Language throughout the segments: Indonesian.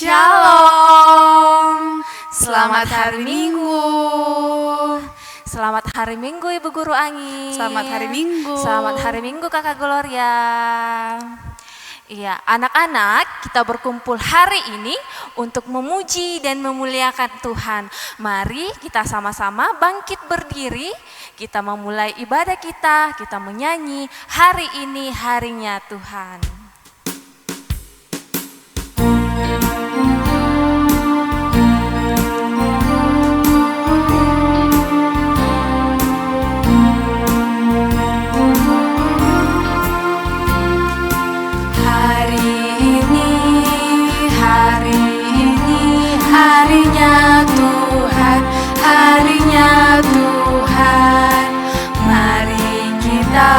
Shalom. Selamat hari Minggu. Selamat hari Minggu Ibu Guru Angin. Selamat hari Minggu. Selamat hari Minggu Kakak Gloria. Iya, anak-anak, kita berkumpul hari ini untuk memuji dan memuliakan Tuhan. Mari kita sama-sama bangkit berdiri, kita memulai ibadah kita menyanyi, hari ini harinya Tuhan. Harinya Tuhan, mari kita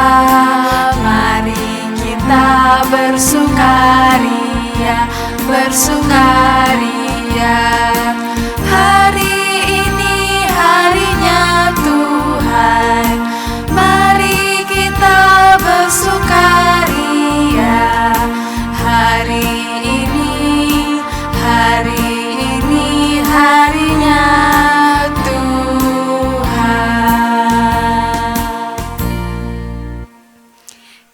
bersukaria. Hari ini harinya Tuhan, mari kita bersukaria. Hari ini harinya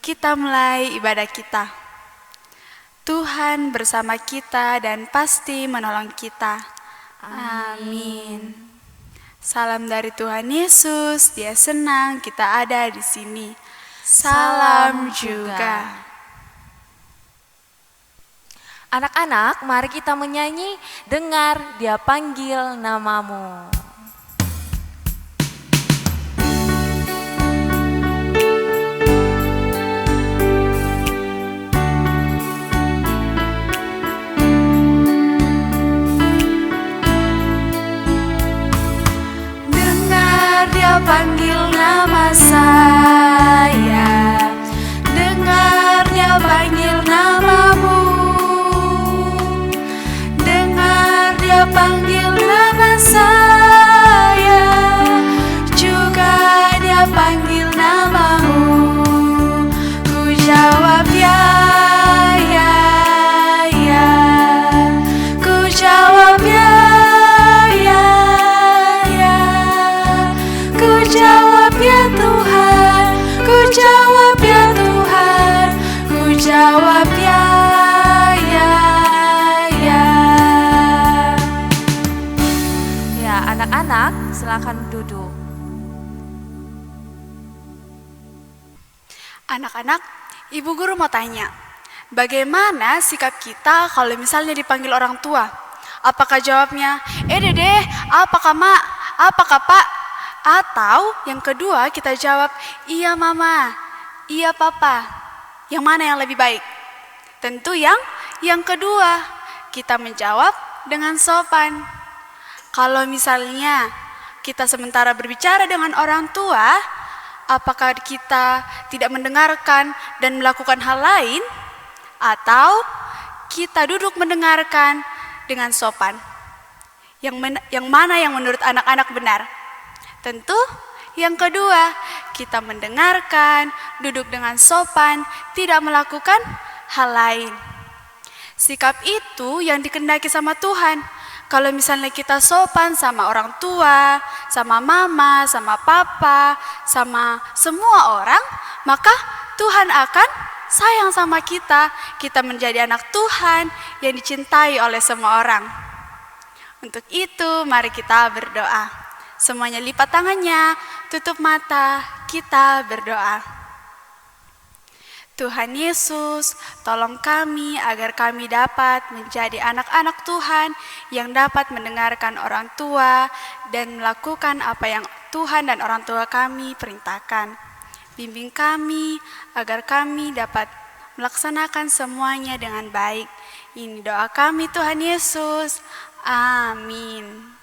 Kita mulai ibadah kita. Tuhan bersama kita dan pasti menolong kita. Amin. Salam dari Tuhan Yesus, Dia senang kita ada di sini. Salam juga. Anak-anak, mari kita menyanyi, dengar Dia panggil namamu. Panggil nama saya, dengar Dia panggil namamu, dengar Dia panggil nama saya, juga Dia panggil namamu. Ku jawab ya, ku jawab ya. Jawab ya Tuhan, ku jawab ya Tuhan, ku jawab ya. Ya, anak-anak, silakan duduk. Anak-anak, Ibu Guru mau tanya, bagaimana sikap kita kalau misalnya dipanggil orang tua? Apakah jawabnya, Dede, apakah Mak, apakah Pak? Atau yang kedua kita jawab, iya Mama, iya Papa. Yang mana yang lebih baik? Tentu yang kedua. Kita menjawab dengan sopan. Kalau misalnya kita sementara berbicara dengan orang tua, apakah kita tidak mendengarkan dan melakukan hal lain? Atau kita duduk mendengarkan dengan sopan? Yang mana yang menurut anak-anak benar? Tentu yang kedua, kita mendengarkan, duduk dengan sopan, tidak melakukan hal lain. Sikap itu yang dikehendaki sama Tuhan. Kalau misalnya kita sopan sama orang tua, sama mama, sama papa, sama semua orang, maka Tuhan akan sayang sama kita. Kita menjadi anak Tuhan yang dicintai oleh semua orang. Untuk itu, mari kita berdoa. Semuanya lipat tangannya, tutup mata, kita berdoa. Tuhan Yesus, tolong kami agar kami dapat menjadi anak-anak Tuhan yang dapat mendengarkan orang tua dan melakukan apa yang Tuhan dan orang tua kami perintahkan. Bimbing kami agar kami dapat melaksanakan semuanya dengan baik. Ini doa kami Tuhan Yesus. Amin.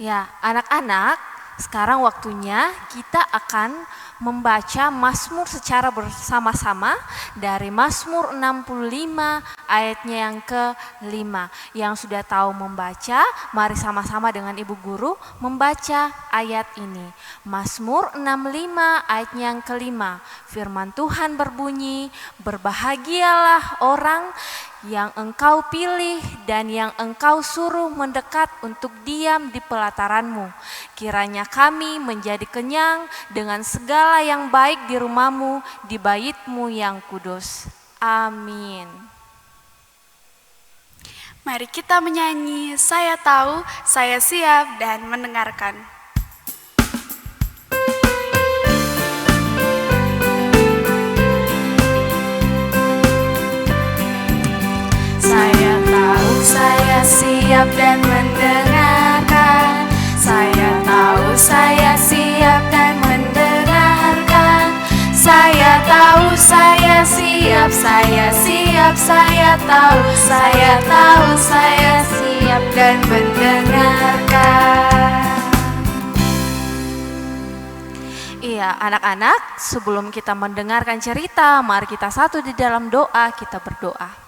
Ya, anak-anak, sekarang waktunya kita akan membaca Mazmur secara bersama-sama dari Mazmur 65 ayatnya yang ke-5. Yang sudah tahu membaca, mari sama-sama dengan Ibu Guru membaca ayat ini. Mazmur 65 ayatnya yang ke-5. Firman Tuhan berbunyi, berbahagialah orang yang Engkau pilih dan yang Engkau suruh mendekat untuk diam di pelataranmu. Kiranya kami menjadi kenyang dengan segala yang baik di rumah-Mu, di bait-Mu yang kudus. Amin. Mari kita menyanyi, saya tahu, saya siap dan mendengarkan. Saya tahu, saya siap dan mendengarkan. Saya tahu, saya siap dan mendengarkan. Saya tahu, saya siap, saya siap, saya tahu, saya siap dan mendengarkan. Iya, anak-anak, sebelum kita mendengarkan cerita, mari kita satu di dalam doa, kita berdoa.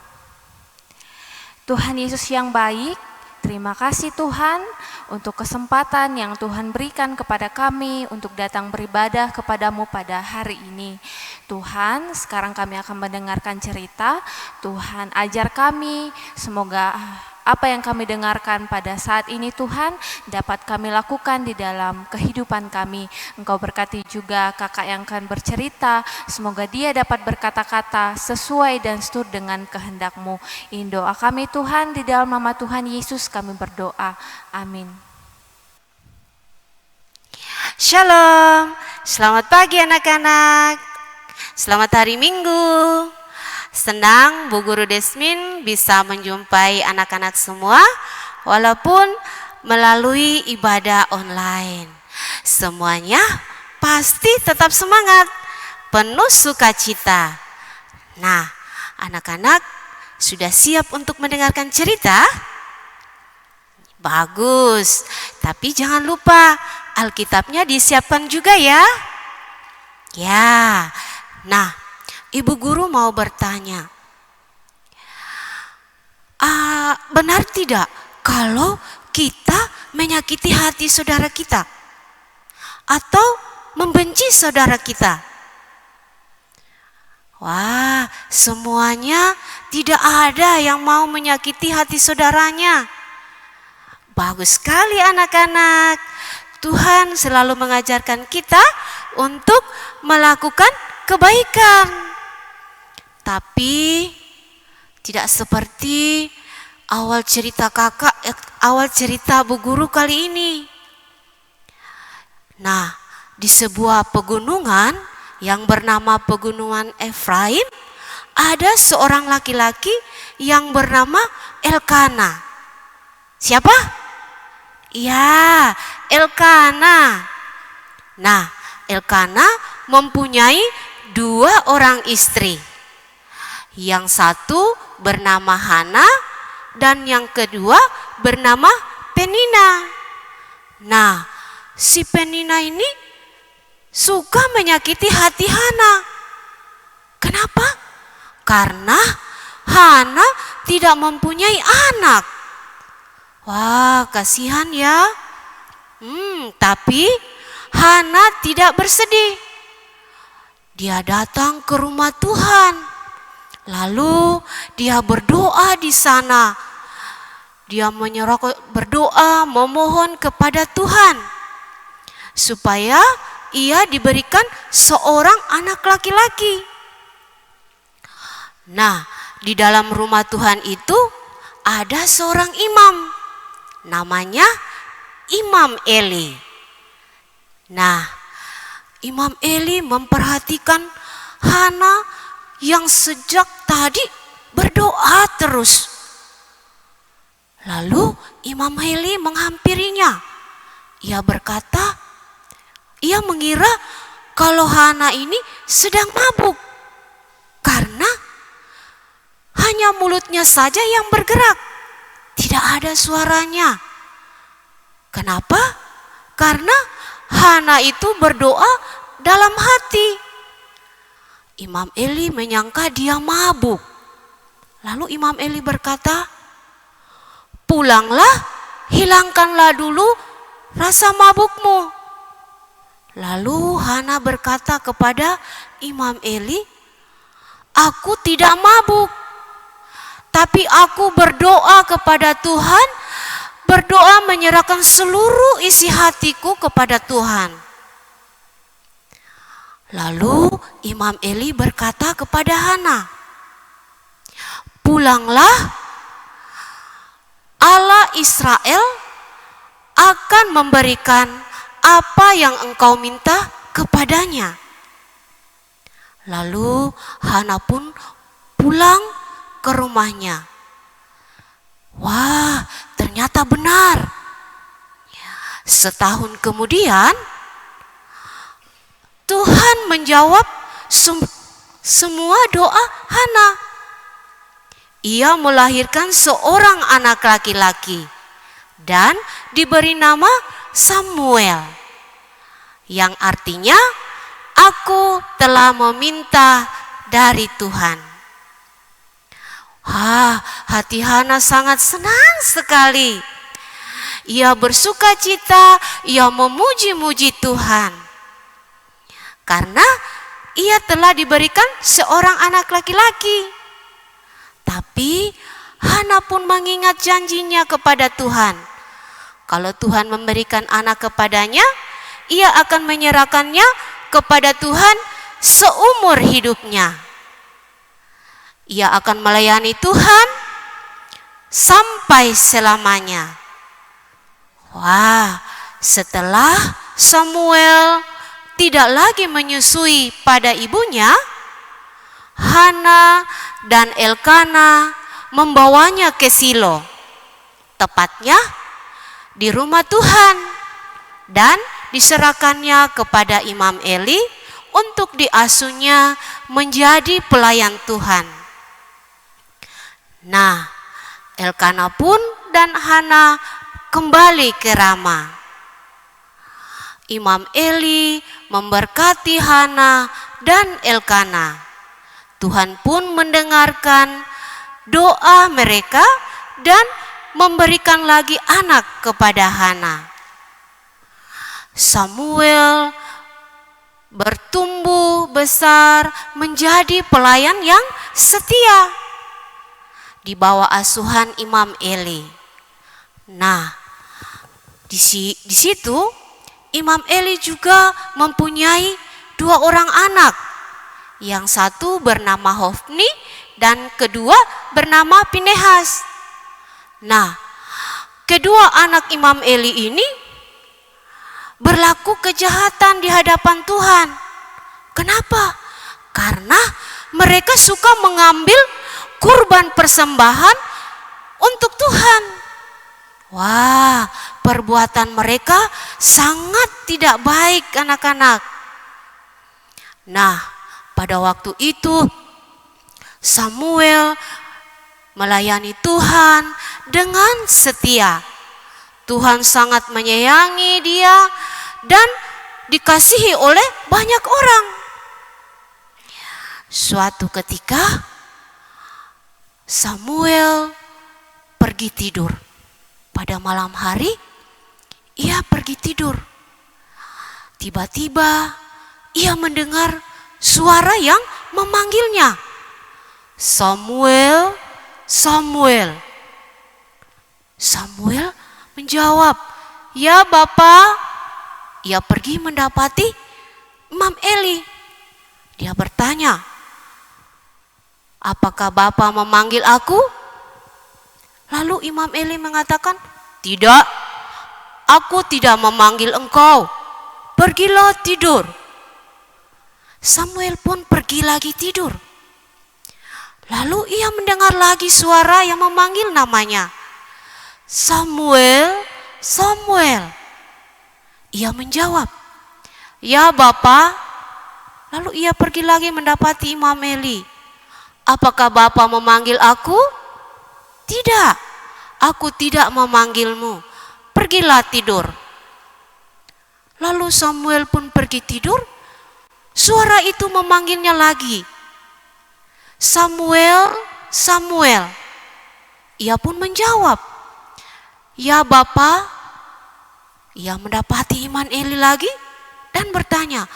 Tuhan Yesus yang baik, terima kasih Tuhan untuk kesempatan yang Tuhan berikan kepada kami untuk datang beribadah kepadamu pada hari ini. Tuhan, sekarang kami akan mendengarkan cerita. Tuhan, ajar kami, semoga apa yang kami dengarkan pada saat ini Tuhan dapat kami lakukan di dalam kehidupan kami. Engkau berkati juga kakak yang akan bercerita, semoga dia dapat berkata-kata sesuai dan seturut dengan kehendak-Mu. Ini doa kami Tuhan, di dalam nama Tuhan Yesus kami berdoa. Amin. Shalom, selamat pagi anak-anak, selamat hari Minggu. Senang Bu Guru Desmin bisa menjumpai anak-anak semua walaupun melalui ibadah online. Semuanya pasti tetap semangat, penuh sukacita. Nah, anak-anak sudah siap untuk mendengarkan cerita? Bagus, tapi jangan lupa Alkitabnya disiapkan juga ya. Ya, nah Ibu Guru mau bertanya, benar tidak kalau kita menyakiti hati saudara kita? Atau membenci saudara kita? Wah, semuanya tidak ada yang mau menyakiti hati saudaranya. Bagus sekali anak-anak. Tuhan selalu mengajarkan kita untuk melakukan kebaikan. Tapi tidak seperti awal cerita Bu Guru kali ini. Nah, di sebuah pegunungan yang bernama Pegunungan Efraim, ada seorang laki-laki yang bernama Elkana. Siapa? Ya, Elkana. Nah, Elkana mempunyai 2 orang istri. Yang satu bernama Hana dan yang kedua bernama Penina. Nah, si Penina ini suka menyakiti hati Hana. Kenapa? Karena Hana tidak mempunyai anak. Wah, kasihan ya. Tapi Hana tidak bersedih. Dia datang ke rumah Tuhan. Lalu dia berdoa di sana. Dia berdoa memohon kepada Tuhan supaya ia diberikan seorang anak laki-laki. Nah, di dalam rumah Tuhan itu ada seorang imam, namanya Imam Eli. Nah, Imam Eli memperhatikan Hana yang sejak tadi berdoa terus. Lalu Imam Eli menghampirinya. Ia berkata, ia mengira kalau Hana ini sedang mabuk. Karena hanya mulutnya saja yang bergerak. Tidak ada suaranya. Kenapa? Karena Hana itu berdoa dalam hati. Imam Eli menyangka dia mabuk. Lalu Imam Eli berkata, "Pulanglah, hilangkanlah dulu rasa mabukmu." Lalu Hana berkata kepada Imam Eli, "Aku tidak mabuk, tapi aku berdoa kepada Tuhan, berdoa menyerahkan seluruh isi hatiku kepada Tuhan." Lalu Imam Eli berkata kepada Hana, "Pulanglah, Allah Israel akan memberikan apa yang engkau minta kepadanya." Lalu Hana pun pulang ke rumahnya. Wah, ternyata benar. Setahun kemudian, Tuhan menjawab semua doa Hana. Ia melahirkan seorang anak laki-laki dan diberi nama Samuel, yang artinya aku telah meminta dari Tuhan. Hati Hana sangat senang sekali. Ia bersuka cita, ia memuji-muji Tuhan. Karena ia telah diberikan seorang anak laki-laki. Tapi Hana pun mengingat janjinya kepada Tuhan. Kalau Tuhan memberikan anak kepadanya, ia akan menyerahkannya kepada Tuhan seumur hidupnya. Ia akan melayani Tuhan sampai selamanya. Wah, setelah Samuel tidak lagi menyusui pada ibunya, Hana dan Elkana membawanya ke Silo, tepatnya di rumah Tuhan, dan diserahkannya kepada Imam Eli untuk diasuhnya menjadi pelayan Tuhan. Nah, Elkana pun dan Hana kembali ke Rama. Imam Eli memberkati Hana dan Elkana. Tuhan pun mendengarkan doa mereka dan memberikan lagi anak kepada Hana. Samuel bertumbuh besar menjadi pelayan yang setia di bawah asuhan Imam Eli. Nah, di situ Imam Eli juga mempunyai 2 orang anak. Yang satu bernama Hofni dan kedua bernama Pinehas. Nah, kedua anak Imam Eli ini berlaku kejahatan di hadapan Tuhan. Kenapa? Karena mereka suka mengambil kurban persembahan untuk Tuhan. Wah, perbuatan mereka sangat tidak baik, anak-anak. Nah, pada waktu itu Samuel melayani Tuhan dengan setia. Tuhan sangat menyayangi dia dan dikasihi oleh banyak orang. Suatu ketika Samuel pergi tidur. Pada malam hari ia pergi tidur. Tiba-tiba ia mendengar suara yang memanggilnya. "Samuel, Samuel." Samuel menjawab, "Ya Bapa." Ia pergi mendapati Imam Eli. Dia bertanya, "Apakah Bapa memanggil aku?" Lalu Imam Eli mengatakan, "Tidak, aku tidak memanggil engkau. Pergilah tidur." Samuel pun pergi lagi tidur. Lalu ia mendengar lagi suara yang memanggil namanya. "Samuel, Samuel." Ia menjawab, "Ya Bapa." Lalu ia pergi lagi mendapati Imam Eli. "Apakah Bapa memanggil aku?" "Tidak, aku tidak memanggilmu. Pergilah tidur." Lalu Samuel pun pergi tidur. Suara itu memanggilnya lagi. Samuel, Samuel. Ia pun menjawab, "Ya Bapa." Ia mendapati Imam Eli lagi dan bertanya,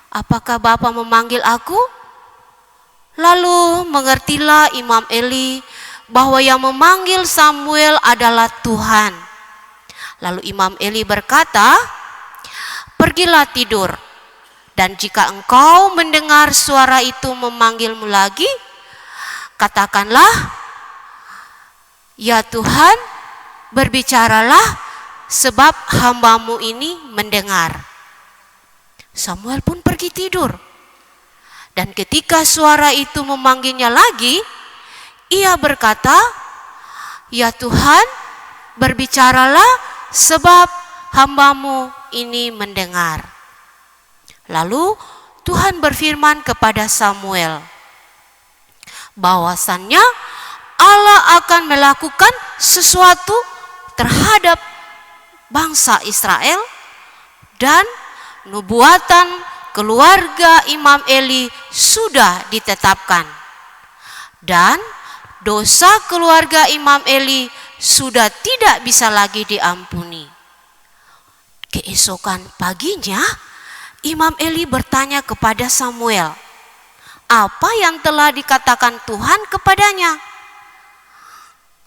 "Apakah Bapa memanggil aku?" Lalu mengertilah Imam Eli bahwa yang memanggil Samuel adalah Tuhan. Lalu Imam Eli berkata, "Pergilah tidur, dan jika engkau mendengar suara itu memanggilmu lagi, katakanlah, 'Ya Tuhan, berbicaralah, sebab hambamu ini mendengar.'" Samuel pun pergi tidur. Dan ketika suara itu memanggilnya lagi, ia berkata, "Ya Tuhan, berbicaralah, sebab hambamu ini mendengar." Lalu Tuhan berfirman kepada Samuel bahwasannya Allah akan melakukan sesuatu terhadap bangsa Israel, dan nubuatan keluarga Imam Eli sudah ditetapkan, dan dosa keluarga Imam Eli sudah tidak bisa lagi diampuni. Keesokan paginya Imam Eli bertanya kepada Samuel, apa yang telah dikatakan Tuhan kepadanya.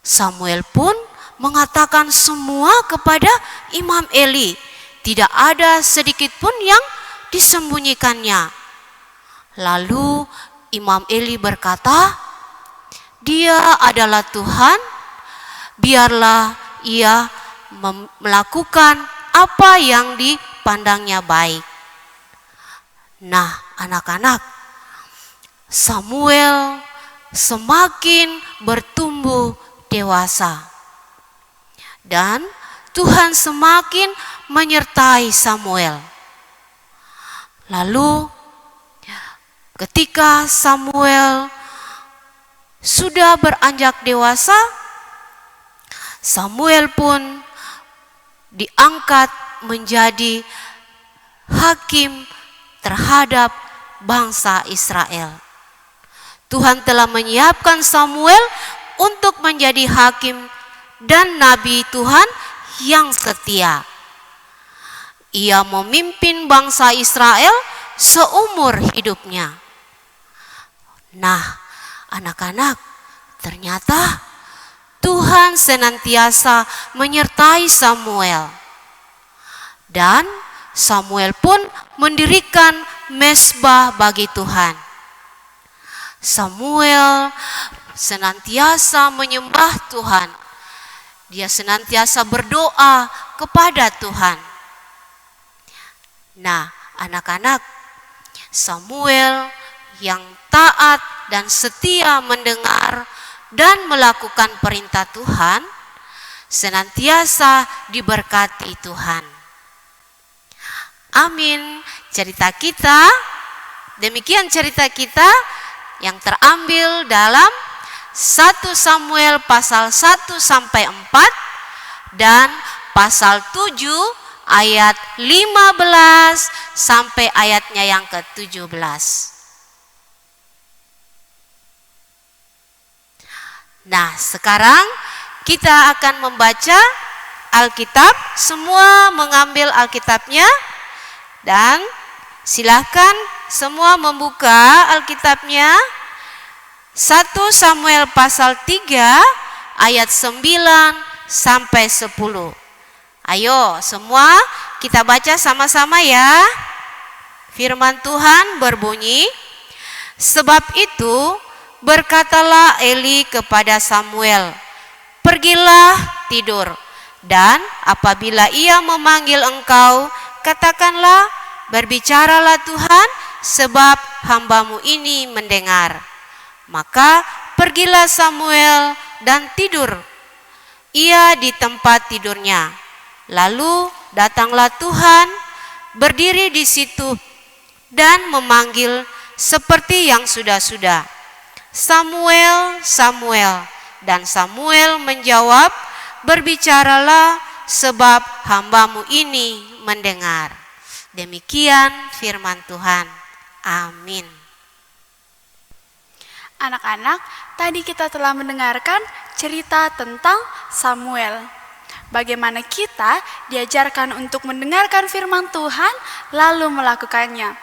Samuel pun mengatakan semua kepada Imam Eli. Tidak ada sedikit pun yang disembunyikannya. Lalu Imam Eli berkata, "Dia adalah Tuhan, biarlah ia melakukan apa yang dipandangnya baik." Nah, anak-anak, Samuel semakin bertumbuh dewasa, dan Tuhan semakin menyertai Samuel. Lalu ketika Samuel sudah beranjak dewasa, Samuel pun diangkat menjadi hakim terhadap bangsa Israel. Tuhan telah menyiapkan Samuel untuk menjadi hakim dan nabi Tuhan yang setia. Ia memimpin bangsa Israel seumur hidupnya. Nah, anak-anak, ternyata Tuhan senantiasa menyertai Samuel. Dan Samuel pun mendirikan mezbah bagi Tuhan. Samuel senantiasa menyembah Tuhan. Dia senantiasa berdoa kepada Tuhan. Nah, anak-anak, Samuel yang taat dan setia mendengar dan melakukan perintah Tuhan, senantiasa diberkati Tuhan. Amin. Demikian cerita kita yang terambil dalam 1 Samuel pasal 1 sampai 4 dan pasal 7 ayat 15 sampai ayatnya yang ke-17. Nah, sekarang kita akan membaca Alkitab. Semua mengambil Alkitabnya, dan silakan semua membuka Alkitabnya. 1 Samuel pasal 3 ayat 9 sampai 10. Ayo semua kita baca sama-sama ya. Firman Tuhan berbunyi, "Sebab itu berkatalah Eli kepada Samuel, 'Pergilah tidur, dan apabila ia memanggil engkau, katakanlah, berbicaralah Tuhan, sebab hambamu ini mendengar.' Maka pergilah Samuel dan tidur ia di tempat tidurnya. Lalu datanglah Tuhan, berdiri di situ dan memanggil seperti yang sudah-sudah, 'Samuel, Samuel.' Dan Samuel menjawab, 'Berbicaralah, sebab hambamu ini mendengar.'" Demikian firman Tuhan. Amin. Anak-anak, tadi kita telah mendengarkan cerita tentang Samuel. Bagaimana kita diajarkan untuk mendengarkan firman Tuhan lalu melakukannya.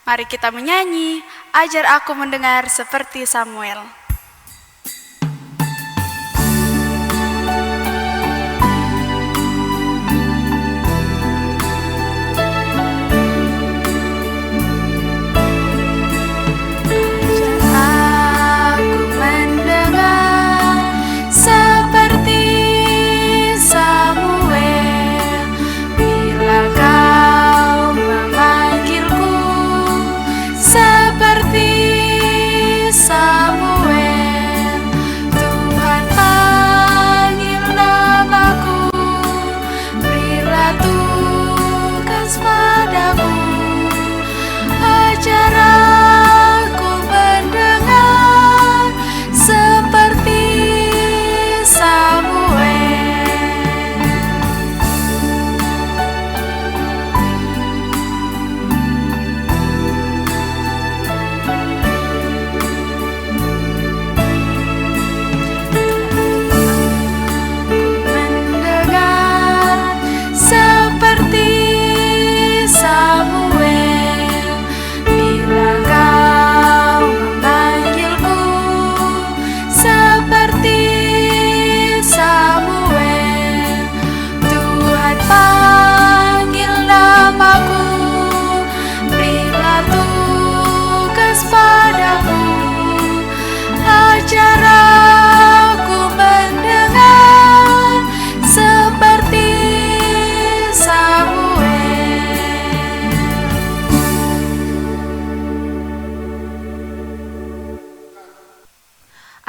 Mari kita menyanyi, ajar aku mendengar seperti Samuel.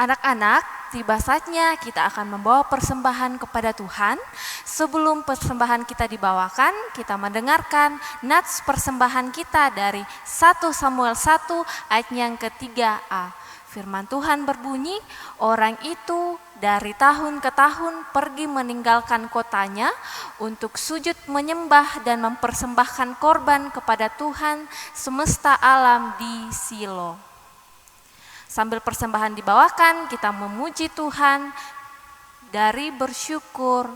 Anak-anak, tiba saatnya kita akan membawa persembahan kepada Tuhan. Sebelum persembahan kita dibawakan, kita mendengarkan nats persembahan kita dari 1 Samuel 1 ayat yang ke-3a. Firman Tuhan berbunyi, orang itu dari tahun ke tahun pergi meninggalkan kotanya untuk sujud menyembah dan mempersembahkan korban kepada Tuhan semesta alam di Silo. Sambil persembahan dibawakan, kita memuji Tuhan dari bersyukur.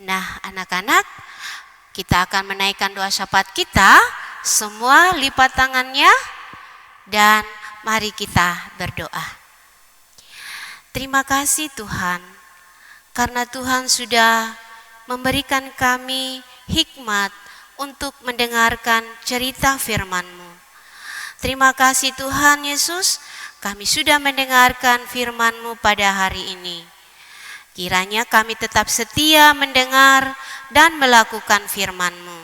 Nah, anak-anak, kita akan menaikkan doa syafaat kita. Semua lipat tangannya dan mari kita berdoa. Terima kasih Tuhan, karena Tuhan sudah memberikan kami hikmat untuk mendengarkan cerita firman-Mu. Terima kasih Tuhan Yesus, kami sudah mendengarkan firman-Mu pada hari ini. Kiranya kami tetap setia mendengar dan melakukan firman-Mu.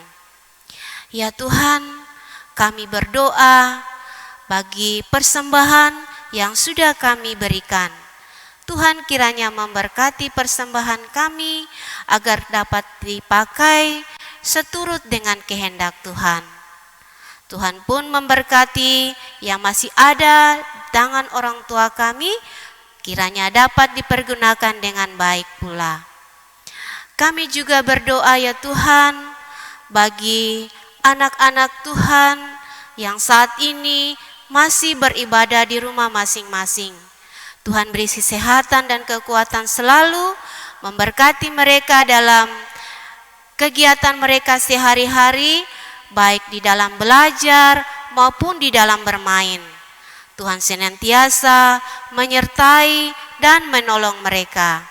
Ya Tuhan, kami berdoa bagi persembahan yang sudah kami berikan. Tuhan kiranya memberkati persembahan kami agar dapat dipakai seturut dengan kehendak Tuhan. Tuhan pun memberkati yang masih ada tangan orang tua kami, kiranya dapat dipergunakan dengan baik pula. Kami juga berdoa ya Tuhan bagi anak-anak Tuhan yang saat ini masih beribadah di rumah masing-masing. Tuhan beri kesehatan dan kekuatan selalu, memberkati mereka dalam kegiatan mereka sehari-hari, baik di dalam belajar maupun di dalam bermain. Tuhan senantiasa menyertai dan menolong mereka.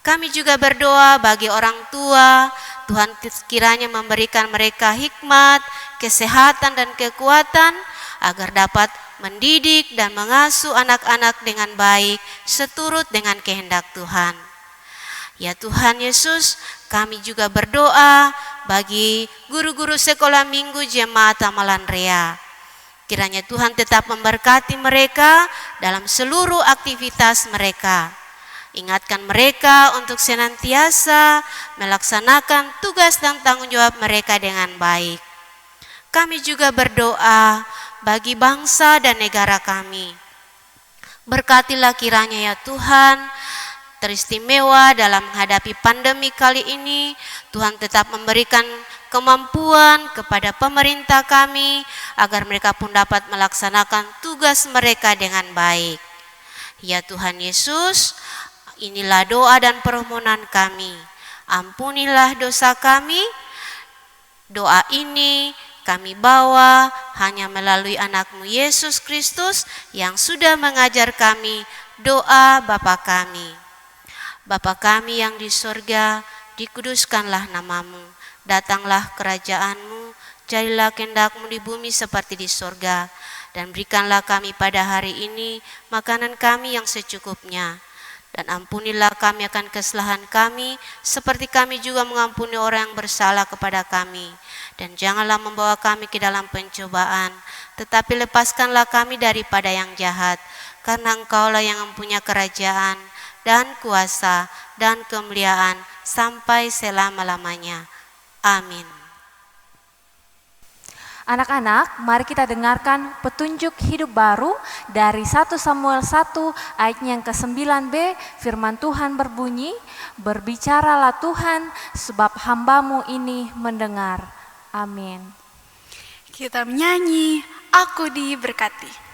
Kami juga berdoa bagi orang tua, Tuhan kiranya memberikan mereka hikmat, kesehatan dan kekuatan agar dapat mendidik dan mengasuh anak-anak dengan baik seturut dengan kehendak Tuhan. Ya Tuhan Yesus, kami juga berdoa bagi guru-guru sekolah minggu Jemaat Amalan Rea. Kiranya Tuhan tetap memberkati mereka dalam seluruh aktivitas mereka. Ingatkan mereka untuk senantiasa melaksanakan tugas dan tanggung jawab mereka dengan baik. Kami juga berdoa bagi bangsa dan negara kami. Berkatilah kiranya ya Tuhan, teristimewa dalam menghadapi pandemi kali ini. Tuhan tetap memberikan kemampuan kepada pemerintah kami agar mereka pun dapat melaksanakan tugas mereka dengan baik. Ya Tuhan Yesus, inilah doa dan permohonan kami. Ampunilah dosa kami. Doa ini kami bawa hanya melalui anak-Mu Yesus Kristus yang sudah mengajar kami doa Bapa kami. Bapa kami yang di sorga, dikuduskanlah nama-Mu. Datanglah kerajaan-Mu, jadilah kehendak-Mu di bumi seperti di sorga. Dan berikanlah kami pada hari ini makanan kami yang secukupnya. Dan ampunilah kami akan kesalahan kami, seperti kami juga mengampuni orang yang bersalah kepada kami. Dan janganlah membawa kami ke dalam pencobaan, tetapi lepaskanlah kami daripada yang jahat. Karena Engkaulah yang mempunyai kerajaan, dan kuasa, dan kemuliaan, sampai selama-lamanya. Amin. Anak-anak, mari kita dengarkan petunjuk hidup baru dari 1 Samuel 1 ayatnya yang ke-9b. Firman Tuhan berbunyi, berbicaralah Tuhan sebab hamba-Mu ini mendengar. Amin. Kita menyanyi, Aku Diberkati.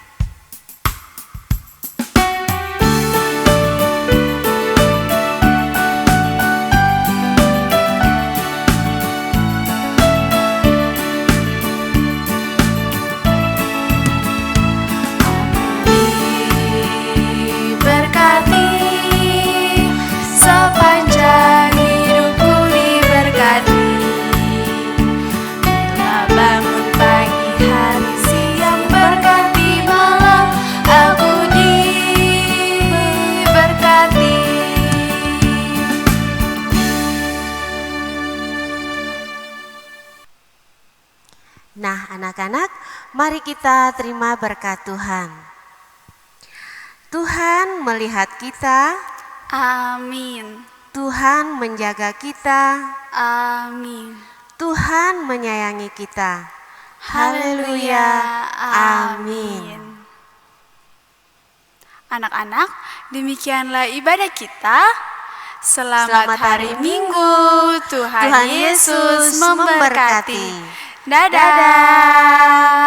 Sepanjang hidupku diberkati, bila bangun pagi hari, siang berganti malam, aku diberkati. Nah anak-anak, mari kita terima berkat Tuhan. Tuhan melihat kita, Amin. Tuhan menjaga kita, Amin. Tuhan menyayangi kita. Haleluya. Amin. Anak-anak, demikianlah ibadah kita. Selamat hari hari Minggu. Tuhan Yesus memberkati. Dadah. Dadah.